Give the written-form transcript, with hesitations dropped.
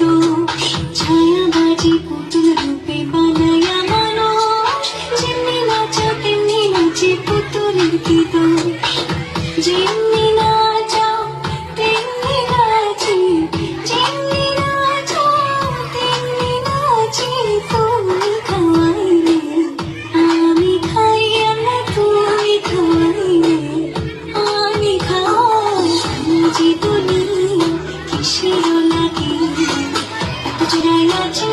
দোষ ছায়াবাজি পুতুল রূপে বানায়া মানুষ যেমনি নাচা তেমনি নাচে পুতুলের কি দোষ যেমনি নাচাও তেমনি নাচি যেমনি নাচাও তেমনি নাচি তুমি খাওয়াইলে আমি খাই না তুমি খাওয়াইলে আমি খাওয়াই যে দুনিয়া কিসের লাগে এত জোড়াই আছে